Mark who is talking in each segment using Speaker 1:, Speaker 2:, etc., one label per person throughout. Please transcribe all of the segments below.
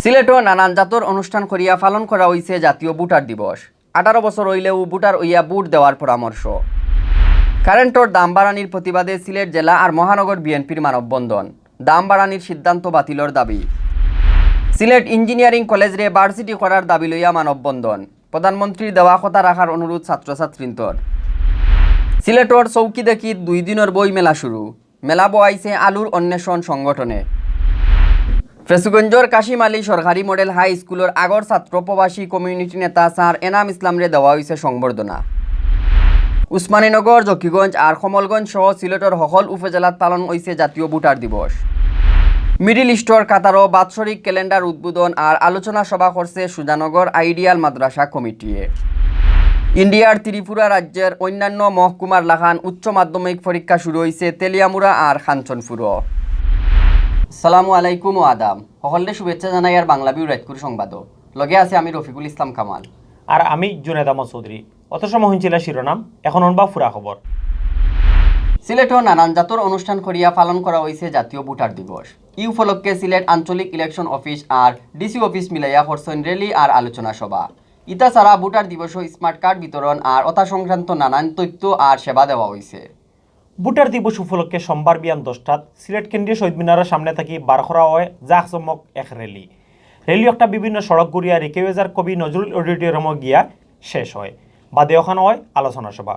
Speaker 1: সিলেটও নানান জাতর অনুষ্ঠান করিয়া পালন করা হয়েছে জাতীয় ভোটার দিবস। 18 বছর হইলেও ভোটার হইয়া ভোট দেওয়ার পরামর্শ। কারেন্টর দাম বাড়ানির প্রতিবাদে সিলেট জেলা আর মহানগর বিএনপির মানববন্ধন। দাম বাড়ানির সিদ্ধান্ত বাতিলর দাবি। সিলেট ইঞ্জিনিয়ারিং কলেজরে ভার্সিটি করার দাবি লইয়া মানববন্ধন। প্রধানমন্ত্রীর দেওয়া কথা রাখার অনুরোধ ছাত্রছাত্রীর। সিলেটর চৌকি দেখিত 2 দিনের বই মেলা শুরু। মেলা বয়াইছে আলুর অন্বেষণ সংগঠনে। ফেসুগঞ্জর কাশিম আলী সরকারি মডেল হাই স্কুলের আগর ছাত্র প্রবাসী কমিউনিটি নেতা স্যার এনাম ইসলামরে দেওয়া হয়েছে সংবর্ধনা। উসমানীনগর, জকিগঞ্জ আর কমলগঞ্জ সহ সিলেটর সকল উপজেলাত পালন হয়েছে জাতীয় ভোটার দিবস। মিডিল ইস্টর কাতারও বাৎসরিক ক্যালেন্ডার উদ্বোধন আর আলোচনা সভা করছে সুজানগর আইডিয়াল মাদ্রাসা কমিটিয়ে। ইন্ডিয়ার ত্রিপুরা রাজ্যের অন্যান্য মহকুমার লাখান উচ্চ মাধ্যমিক পরীক্ষা শুরু হয়েছে তেলিয়ামুড়া আর খানচনপুরও। আসসালামু আলাইকুম ও আদাম। সকলে শুভেচ্ছা জানাই আর বাংলাভিউ রাজকুর সংবাদ লগে আছে আমি রফিকুল ইসলাম কামাল
Speaker 2: আর আমি জুনেদ আহমদ চৌধুরী। অত সময় হয়েছিল শিরোনাম, এখন অনবা ফুরা খবর।
Speaker 1: সিলেটও নানান জাতর অনুষ্ঠান করিয়া পালন করা হয়েছে জাতীয় ভোটার দিবস। এই উপলক্ষে সিলেট আঞ্চলিক ইলেকশন অফিস আর ডিসি অফিস মিলাইয়া করছেন র্যালি আর আলোচনা সভা। ইতা ছাড়া ভোটার দিবসও স্মার্ট কার্ড বিতরণ আর অতা সংক্রান্ত নানান তথ্য আর সেবা দেওয়া হয়েছে।
Speaker 2: ভোটার দিবস উপলক্ষে সোমবার বিয়ান 10টাত সিলেট কেন্দ্রীয় শহীদ মিনারের সামনে থাকি বার করা হয় জাকজমক এক র্যালি। র্যালি একটা বিভিন্ন সড়ক ঘুরিয়া রিকেওয়েজার কবি নজরুল অডিটোরিয়ামে গিয়া শেষ হয়। বাদে ওখানে হয় আলোচনা সভা।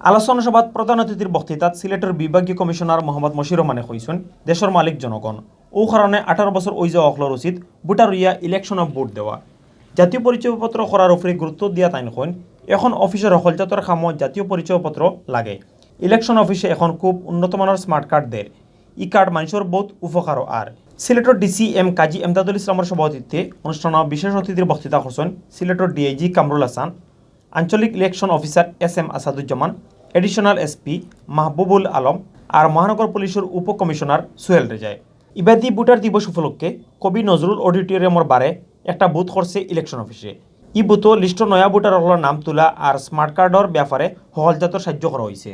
Speaker 2: আলোচনা সভাত প্রধান অতিথির বক্তৃতাত সিলেটের বিভাগীয় কমিশনার মোহাম্মদ মশির রহমানে কইছেন দেশের মালিক জনগণ। ও কারণে 18 বছর ওই যাওয়া অকলর উচিত ভোটার হইয়া ইলেকশনে ভোট দেওয়া। জাতীয় পরিচয়পত্র করার উপরে গুরুত্ব দিয়া তাইন কইন এখন অফিসের সকল জাতর কামত জাতীয় পরিচয়পত্র লাগে। ইলেকশন অফিসে এখন খুব উন্নতমানের স্মার্ট কার্ড দেয়। ই কার্ড মানুষের বহুত উপকারও। আর সিলেটের ডিসি এম কাজী এমদাদুল ইসলামের সভাপতিত্বে অনুষ্ঠানে বিশেষ অতিথির বক্তৃতা করছেন সিলেটের ডিআইজি কামরুল হাসান, আঞ্চলিক election officer SM Asaduzzaman, additional SP Mahbubul Alam আর মহানগর পুলিশের উপকমিশনার সোহেল রেজাই। ইবাদি ভোটার দিবস উপলক্ষে কবি নজরুল অডিটোরিয়ামের বারে একটা বুথ করছে ইলেকশন অফিসে। ই বুথও লিস্ট নয়া ভোটারগুলোর নাম তোলা আর স্মার্ট কার্ডর ব্যাপারে সকল জাতর সাহায্য করা হয়েছে।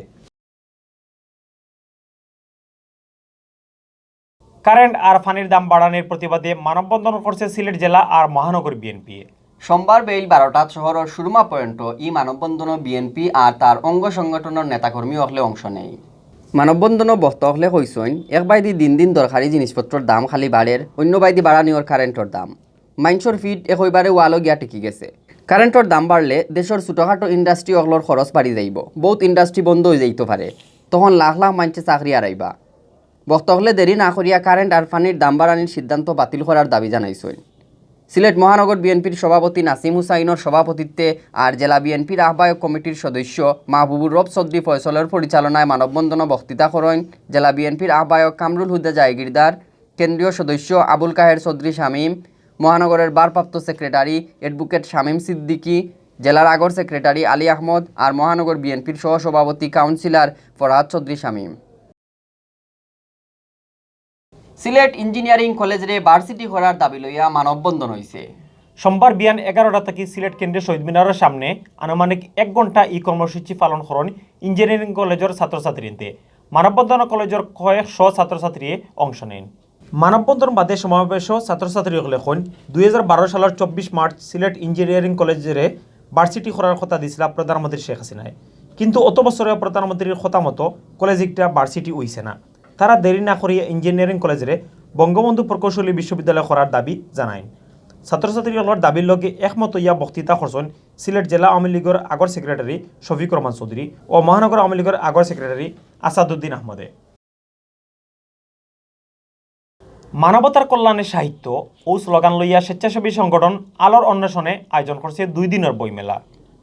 Speaker 2: কারেন্ট আর পানির দাম বাড়ানোর প্রতিবাদে মানববন্ধন করছে সিলেট জেলা আর মহানগর বিএনপি।
Speaker 1: সোমবার বেইল 12টাত শহরের সুরমা পয়েন্ট ই মানববন্ধন বিএনপি আর তার অঙ্গ সংগঠনের নেতাকর্মী হলে অংশ নেই। মানববন্ধন বক্তা হলে কইসইন এক বাইদি দিন দিন দরকারি জিনিসপত্রের দাম খালি বাড়ের, অন্য বাইদি বাড়ানিওর কারেন্টর দাম। মাইন্সর ফিট একইবারে ওয়ালো গিয়া টিকি গেছে। কারেন্টর দাম বাড়লে দেশের ছোটখাটো ইন্ডাস্ট্রি অগলোর খরচ বাড়ি যাইব, বহুত ইন্ডাস্ট্রি বন্ধ হয়ে যাইতে পারে, তখন লাখ লাখ মানুষে চাকরি হারাইবা। বক্তা হলে দেরি না করিয়া কারেন্ট আর পানির দাম বাড়ানির সিদ্ধান্ত বাতিল করার দাবি জানাইছেন। সিলেট মহানগর বিএনপির সভাপতি নাসিম হুসাইনের সভাপতিত্বে আর জেলা বিএনপির আহ্বায়ক কমিটির সদস্য মাহবুবুর রব চৌধুরী ফয়সলের পরিচালনায় মানববন্ধন বক্তৃতা করেন জেলা বিএনপির আহ্বায়ক কামরুল হুদা জায়গিরদার, কেন্দ্রীয় সদস্য আবুল কাহের চৌধুরী শামীম, মহানগরের ভারপ্রাপ্ত সেক্রেটারি অ্যাডভোকেট শামীম সিদ্দিকী, জেলার আগর সেক্রেটারি আলী আহমদ আর মহানগর বিএনপির সহসভাপতি কাউন্সিলর ফরহাদ চৌধুরী শামীম। সিলেট ইঞ্জিনিয়ারিং কলেজরে ভার্সিটি করার দাবি লইয়া মানববন্ধন হয়েছে।
Speaker 2: সোমবার বিয়ান 11টা থেকে সিলেট কেন্দ্রীয় শহীদ মিনারের সামনে আনুমানিক 1 ঘন্টা ই কর্মসূচি পালন করেন ইঞ্জিনিয়ারিং কলেজের ছাত্রছাত্রীতে। মানববন্ধন কলেজের কয়েকশ ছাত্রছাত্রী অংশ নেন। মানববন্ধন বাদে সমাবেশ ছাত্রছাত্রী হলে 2012 সালের 24 মার্চ সিলেট ইঞ্জিনিয়ারিং কলেজের ভার্সিটি করার কথা দিয়েছিল প্রধানমন্ত্রী শেখ হাসিনায়। কিন্তু অত বছরে প্রধানমন্ত্রীর কথা মতো কলেজ একটা ভার্সিটি হইছে না। তারা দেরি না করিয়া ইঞ্জিনিয়ারিং কলেজে বঙ্গবন্ধু প্রকৌশলী বিশ্ববিদ্যালয় করার দাবি জানায়। ছাত্রছাত্রীগুলোর দাবির লগে একমত হইয়া বক্তৃতা করছেন সিলেট জেলা আওয়ামী লীগের আগর সেক্রেটারি শফিকুর রহমান চৌধুরী ও মহানগর আওয়ামী লীগের আগর সেক্রেটারি আসাদুদ্দিন আহমদে। মানবতার কল্যাণে সাহিত্য ও স্লোগান লইয়া স্বেচ্ছাসেবী সংগঠন আলোর অন্বেষণে আয়োজন করছে 2 দিনের বইমেলা।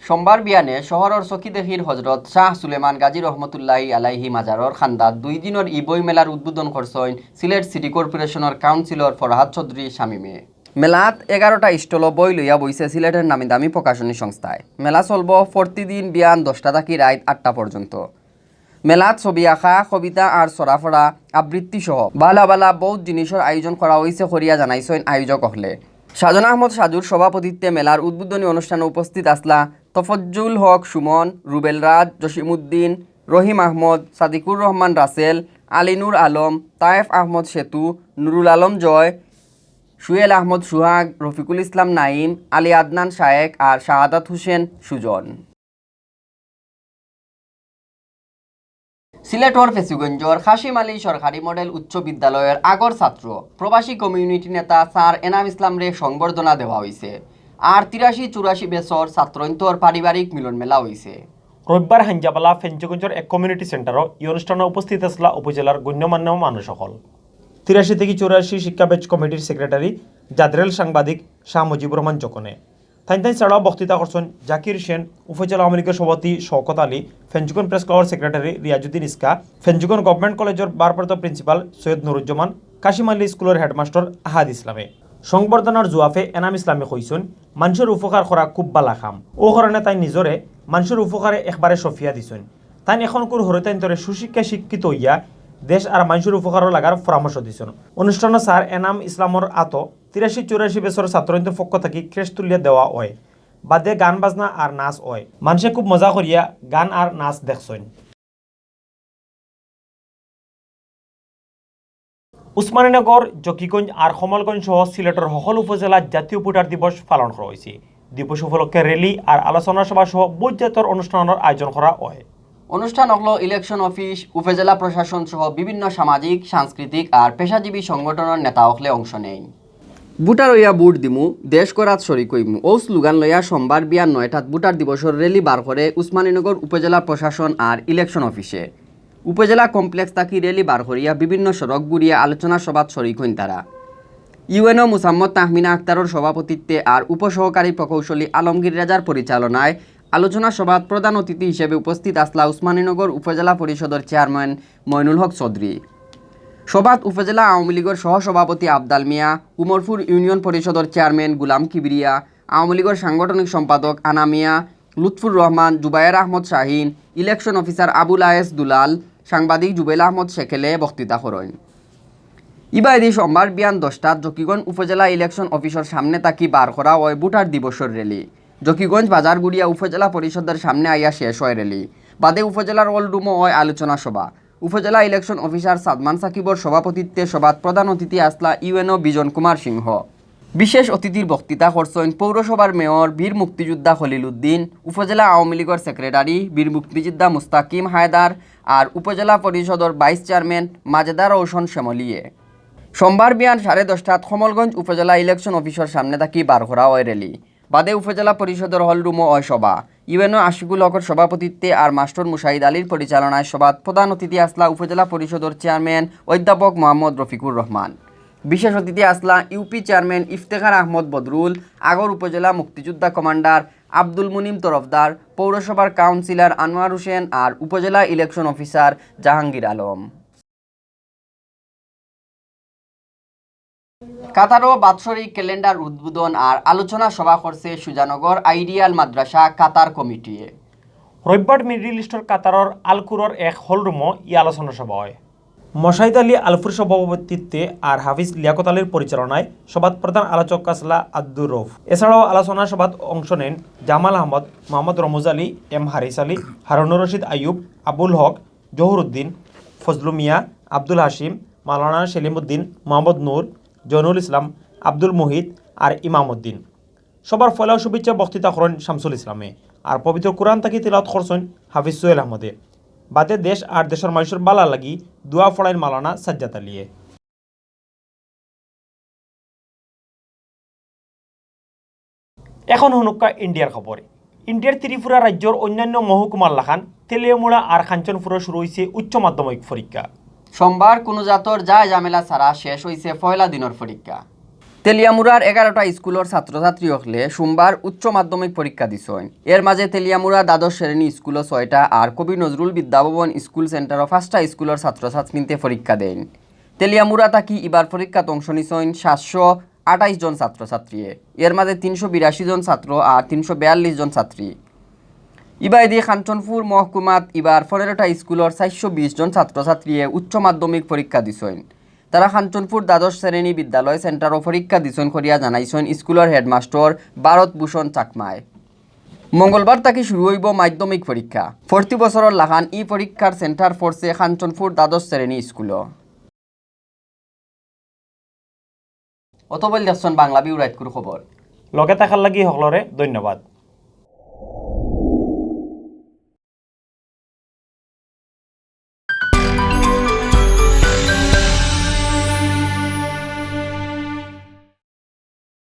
Speaker 1: সোমবার বিয়ানে শহরের চকিদেহির হজরত শাহ সুলেমান গাজী রহমতুল্লাহি আলাইহি মাজারর খান্দাত 2 দিনের ই বই মেলার উদ্বোধন করছেন সিলেট সিটি কর্পোরেশনের কাউন্সিলর ফরহাদ চৌধুরী শামীমে। মেলাত 11টা স্টল বই লইয়া বইছে সিলেটের নামি দামি প্রকাশনী সংস্থায়। মেলা চলব প্রতিদিন বিয়ান 10টা থেকে রাত 8টা পর্যন্ত। মেলাত ছবি আঁকা, কবিতা আর চড়াফড়া, আবৃত্তি সহ বালা বালা বহুত জিনিসের আয়োজন করা হয়েছে করিয়া জানাইছেন আয়োজক হলে। সাজন আহমদ সাজুর সভাপতিত্বে মেলার উদ্বোধনী অনুষ্ঠানে উপস্থিত আসলা তফজ্জুল হক সুমন, রুবেল রাজ, জসিমউদ্দিন, রহিম আহমদ, সাদিকুর রহমান রাসেল, আলিনুর আলম, তায়েফ আহমদ সেতু, নুরুল আলম জয়, সুয়েল আহমদ সুহাগ, রফিকুল ইসলাম নাইম, আলী আদনান শায়েক আর শাহাদাত হোসেন সুজন। সিলেটর ফেসুগঞ্জর খাসিম আলী সরকারি মডেল উচ্চ বিদ্যালয়ের আগর ছাত্র প্রবাসী কমিউনিটি নেতা স্যার এনাম ইসলামরে সংবর্ধনা দেওয়া হয়েছে। আর 83-84 বেসর ছাত্রন্তর পারিবারিক মিলন মেলা হয়েছে।
Speaker 2: রবিবার হাঞ্জাবালা ফেঞ্চগঞ্জের এক কমিউনিটি সেন্টারও এই অনুষ্ঠানে উপস্থিত আসলা উপজেলার গণ্যমান্য মানুষ সকল। 83-84 শিক্ষা ব্যাচ কমিটির সেক্রেটারি জাদরেল সাংবাদিক শাহ মুজিবুর রহমান জকনে। তাই ছাড়াও বক্তৃতা করছেন জাকির সেন, উপজেলা আওয়ামী লীগের সভাপতি শওকত আলী, ফেঞ্চুগন প্রেস ক্লাবের সেক্রেটারি রিয়াজুদ্দিন ইস্কা, ফেঞ্চুগন গভর্নমেন্ট কলেজের ভারপ্রাপ্ত প্রিন্সিপাল সৈয়দ নুরুজ্জামান, কাশিম আলী স্কুলের হেডমাস্টার আহাদ ইসলামে। সংবর্ধনার জুয়াফে এনাম ইসলামে কইছেন মানুষের উপকার করা খুব বালা কাম। ও কারণে তাই নিজরে মানুষের উপকারে একবারে সফিয়া দিছেন। তাই এখন কোর হরে তাই সুশিক্ষা শিক্ষিত হইয়া দেশ আর মানুষের উপকারও লাগার পরামর্শ দিছেন। অনুষ্ঠানে স্যার এনাম ইসলামর আত 83-84 বেসর ছাত্রদের পক্ষ থাকি ক্রেশ তুলিয়া দেওয়া হয়। বাদে গান বাজনা আর নাচ হয়। মানুষে খুব মজা করিয়া গান আর নাচ দেখছেন। উসমানীনগর, জকিগঞ্জ আর কমলগঞ্জ সহ সিলেটের সকল উপজেলার জাতীয় ভোটার দিবস পালন করা হয়েছে। দিবস উপলক্ষে র্যালি আর আলোচনা সভা সহ বৈজাতর অনুষ্ঠানের আয়োজন করা হয়।
Speaker 1: অনুষ্ঠান হলো ইলেকশন অফিস, উপজেলা প্রশাসন সহ বিভিন্ন সামাজিক, সাংস্কৃতিক আর পেশাজীবী সংগঠনের নেতা হলে অংশ নেয়। ভোটার হইয়া ভোট দিমু, দেশ করাত শরিক হইমু ও স্লোগান লইয়া সোমবার বিয়ার 9টাত ভোটার দিবসের র্যালি বার করে উসমানীনগর উপজেলা প্রশাসন আর ইলেকশন অফিসে। উপজেলা কমপ্লেক্স থাকি র্যালি বার করিয়া বিভিন্ন সড়ক ঘুরিয়া আলোচনা সভাত শরিক হইন তারা। ইউএনও মুসাম্মদ তাহমিনা আক্তারের সভাপতিত্বে আর উপসহকারী প্রকৌশলী আলমগীর রাজার পরিচালনায় আলোচনা সভাত প্রধান অতিথি হিসেবে উপস্থিত আসলা উসমানীনগর উপজেলা পরিষদের চেয়ারম্যান মইনুল হক চৌধুরী। সভাত উপজেলা আওয়ামী লীগের সহসভাপতি আবদাল মিয়া, উমরপুর ইউনিয়ন পরিষদের চেয়ারম্যান গুলাম কিবরিয়া, আওয়ামী লীগের সাংগঠনিক সম্পাদক আনা মিয়া, লুৎফুর রহমান, জুবায়ের আহমদ শাহিন, ইলেকশন অফিসার আবুল আয়েস দুলাল, সাংবাদিক জুবেল আহমদ শেখেলে বক্তৃতা করেন। ইবাইদি সোমবার বিয়ান 10টাত জকিগঞ্জ উপজেলা ইলেকশন অফিসের সামনে তাকি বার করা হয় ভোটার দিবসের র্যালি। জকিগঞ্জ বাজারগুড়িয়া উপজেলা পরিষদের সামনে আইয়া শেষ হয় র্যালি। বাদে উপজেলার ওল্ডরুমও হয় আলোচনা সভা। উপজেলা ইলেকশন অফিসার সাদমান সাকিবর সভাপতিত্বে সভাত প্রধান অতিথি আসলা ইউএনও বিজন কুমার সিংহ। বিশেষ অতিথির বক্তৃতা করছেন পৌরসভার মেয়র বীর মুক্তিযোদ্ধা খলিল উদ্দিন, উপজেলা আওয়ামী লীগের সেক্রেটারি বীর মুক্তিযোদ্ধা মুস্তাকিম হায়দার আর উপজেলা পরিষদের ভাইস চেয়ারম্যান মাজেদার রৌশন শ্যামলিয়ে। সোমবার বিয়ান 10:30টাত কমলগঞ্জ উপজেলা ইলেকশন অফিসের সামনে থাকি বার করা হয় র্যালি। বাদে উপজেলা পরিষদের হলরুমও হয় সভা। ইউএনও আশিকুল হকের সভাপতিত্বে আর মাস্টার মুশাহিদ আলীর পরিচালনায় সভাত প্রধান অতিথি আসলা উপজেলা পরিষদের চেয়ারম্যান অধ্যাপক মোহাম্মদ রফিকুর রহমান। বিশেষ অতিথি আসলা ইউপি চেয়ারম্যান ইফতেখার আহমদ বদরুল, আগর উপজেলা মুক্তিযোদ্ধা কমান্ডার আব্দুল মুনিম তরফদার, পৌরসভার কাউন্সিলর আনোয়ার হোসেন আর উপজেলা ইলেকশন অফিসার জাহাঙ্গীর আলম। কাতারও বাৎসরিক ক্যালেন্ডার উদ্বোধন আর আলোচনা সভা করছে সুজানগর আইডিয়াল মাদ্রাসা কাতার কমিটি।
Speaker 2: রবিবার মিডল ইস্টের কাতারের আলকুরের এক হলরুমও ই আলোচনা সভা হয়। মশাহিদ আলী আলফুর সভাপতিত্বে আর হাফিজ লিয়াকত আলীর পরিচালনায় সভাত প্রধান আলোচক কাসলা আব্দুর রৌফ। এছাড়াও আলোচনা সভাত অংশ নেন জামাল আহমদ, মোহাম্মদ রমজ আলী, এম হারিস আলী, হারুনুর রশিদ আইয়ুব, আবুল হক, জহুর উদ্দিন, ফজলু মিয়া, আব্দুল হাশিম, মাওলানা সেলিমউদ্দিন, মোহাম্মদ নূর, জয়নুল ইসলাম, আব্দুল মুহিত আর ইমাম উদ্দিন। সবার ফলাও শুভেচ্ছা বক্তৃতা করেন শামসুল ইসলামে আর পবিত্র কোরআন তাকি তিলাওয়াত করছেন হাফিজ সোহেল আহমদে। বাদে দেশ আর দেশের মানুষের বালা লাগি দোয়া ফড়াইন মাওলানা সাজ্জাদ আলিয়ে। এখন হনুক্কা ইন্ডিয়ার খবর। ইন্ডিয়ার ত্রিপুরা রাজ্যের অন্যান্য মহকুমার লাখান তেলিয়ামুড়া আর কাঞ্চনপুরে শুরু হয়েছে উচ্চ মাধ্যমিক পরীক্ষা।
Speaker 1: সোমবার কোনো জাতর যায় ঝামেলা ছাড়া শেষ হয়েছে পয়লা দিনের পরীক্ষা। তেলিয়ামুড়ার 11টা স্কুলের ছাত্রছাত্রী হলে সোমবার উচ্চ মাধ্যমিক পরীক্ষা দিছেন। এর মাঝে তেলিয়ামুড়া দ্বাদশ শ্রেণী স্কুলও 6টা আর কবি নজরুল বিদ্যাভবন স্কুল সেন্টারও 5টা স্কুলের ছাত্রছাত্রীতে পরীক্ষা দেন। তেলিয়ামুড়া থাকি এবার পরীক্ষাত অংশ নিছেন 728 জন ছাত্রছাত্রী। এর মাঝে 382 জন ছাত্র আর 342 জন ছাত্রী। ইবাইদি কাঞ্চনপুর মহকুমাত এবার 15টা স্কুলের 420 জন ছাত্রছাত্রী উচ্চ মাধ্যমিক পরীক্ষা দিছেন। তারা কাঞ্চনপুর দ্বাদশ শ্রেণী বিদ্যালয় সেন্টারও পরীক্ষা দিছেন করিয়া জানাইছেন স্কুলের হেডমাস্টার ভারত ভূষণ চাকমায়। মঙ্গলবার তাকে শুরু হইব মাধ্যমিক পরীক্ষা। প্রতি বছরের লাখান ই পরীক্ষার সেন্টার পড়ছে কাঞ্চনপুর দ্বাদশ শ্রেণী স্কুল। অতবল দেখছেন বাংলা ভিউ রাইট খবর
Speaker 2: লগে থাকার লাগি সকলরে ধন্যবাদ।